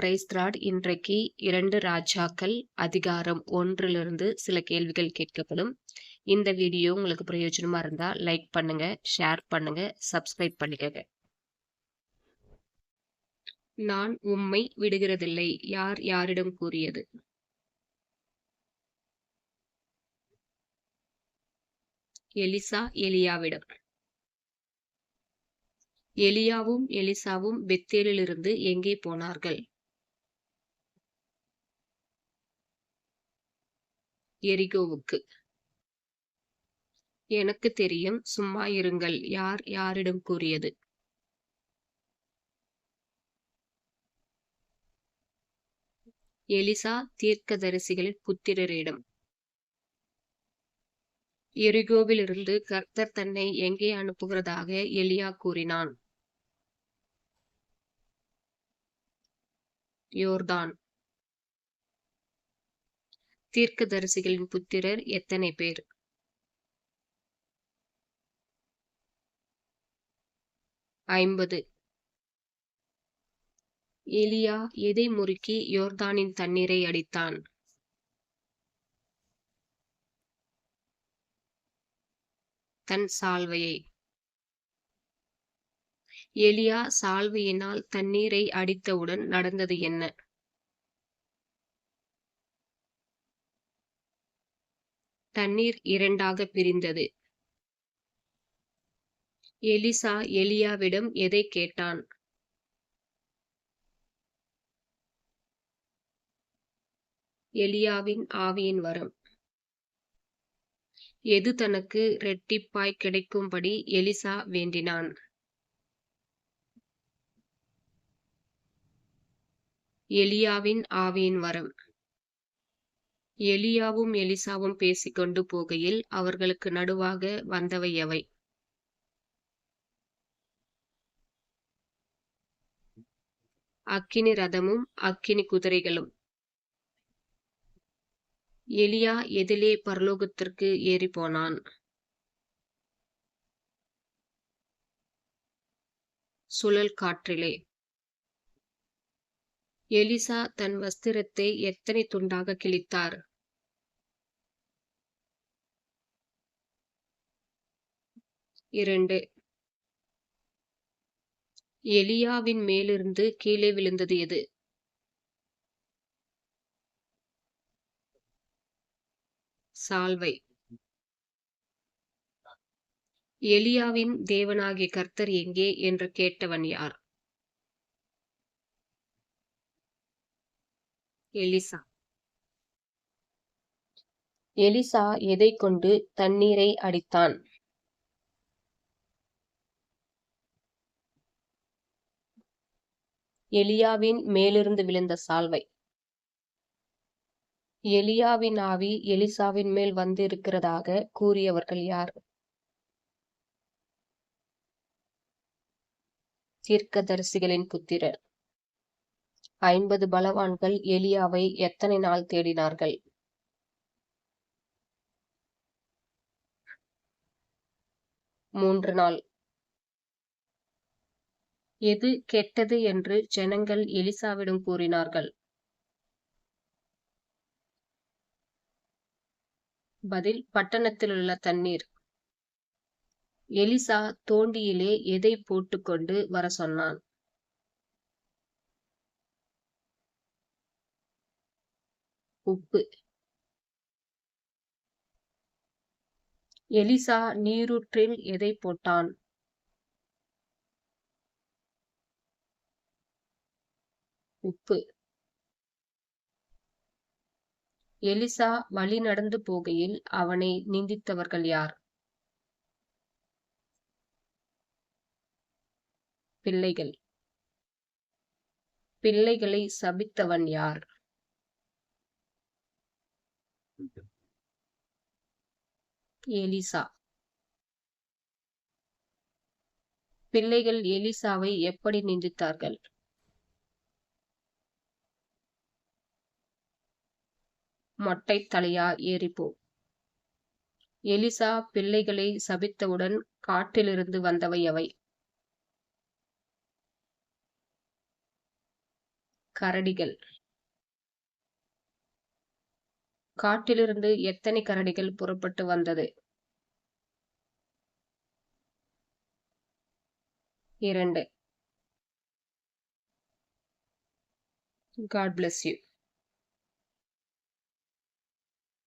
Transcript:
Price Lord. இன்றைக்கு 2 ராஜாக்கள் அதிகாரம் 1 சில கேள்விகள் கேட்கப்படும். இந்த வீடியோ உங்களுக்கு பிரயோஜனமா இருந்தா லைக் பண்ணுங்க, ஷேர் பண்ணுங்க, சப்ஸ்கிரைப் பண்ணிக்கங்க. நான் உம்மை விடுகிறதில்லை யார் யாரிடம் கூறியது? எலிசா எலியாவிடம். எலியாவும் எலிசாவும் பெத்தேலிலிருந்து எங்கே போனார்கள்? எரிகோவுக்கு. எனக்கு தெரியும், சும்மா இருங்கள் யார் யாரிடம் கூறியது? எலிசா தீர்க்கதரிசிகளின் புத்திரரிடம். எரிகோவிலிருந்து கர்த்தர் தன்னை எங்கே அனுப்புகிறதாக எலியா கூறினான்? யோர்தான். தீர்க்கதரிசிகளின் புத்திரர் எத்தனை பேர்? 50. எலியா எதை முறுக்கி யோர்தானின் தண்ணீரை அடித்தான்? தன் சால்வையை. எலியா சால்வையினால் தண்ணீரை அடித்தவுடன் நடந்தது என்ன? தண்ணீர் 2ஆக பிரிந்தது. எலிசா எலியாவிடம் எதை கேட்டான்? எலியாவின் ஆவியின் வரம். எது தனக்கு இரட்டிப்பாய் கிடைக்கும்படி எலிசா வேண்டினான்? எலியாவின் ஆவியின் வரம். எலியாவும் எலிசாவும் பேசிக்கொண்டு போகையில் அவர்களுக்கு நடுவாக வந்தவை எவை? அக்கினி ரதமும் அக்கினி குதிரைகளும். எலியா எதிலே பரலோகத்திற்கு ஏறி போனான்? சுழல் காற்றிலே. எலிசா தன் வஸ்திரத்தை எத்தனை துண்டாக கிழித்தார்? 2. எலியாவின் மேலிருந்து கீழே விழுந்தது எது? சால்வை. எலியாவின் தேவனாகிய கர்த்தர் எங்கே என்று கேட்டவன் யார்? எலிசா. எலிசா எதை கொண்டு தண்ணீரை அடித்தான்? எலியாவின் மேலிருந்து விழுந்த சால்வை. எலியாவின் ஆவி எலிசாவின் மேல் வந்திருக்கிறதாக கூறியவர்கள் யார்? தீர்க்கதரிசிகளின் புத்திரர். 50 பலவான்கள் எலியாவை எத்தனை நாள் தேடினார்கள்? 3 நாள். எது கெட்டது என்று ஜனங்கள் எலிசாவிடம் கூறினார்கள்? பதில், பட்டணத்திலுள்ள தண்ணீர். எலிசா தோண்டியிலே எதை போட்டுக்கொண்டு வர சொன்னான்? உப்பு. எலிசா நீரூற்றில் எதை போட்டான்? உப்பு. எலிசா வழி நடந்து போகையில் அவனை நிந்தித்தவர்கள் யார்? பிள்ளைகள். பிள்ளைகளை சபித்தவன் யார்? எலிசா. பிள்ளைகள் எலிசாவை எப்படி நிந்தித்தார்கள்? மொட்டை தலையா ஏறிப்போ. எலிசா பிள்ளைகளை சபித்தவுடன் காட்டிலிருந்து வந்தவை எவை? கரடிகள். காட்டிலிருந்து எத்தனை கரடிகள் புறப்பட்டு வந்தது? 2. God bless you.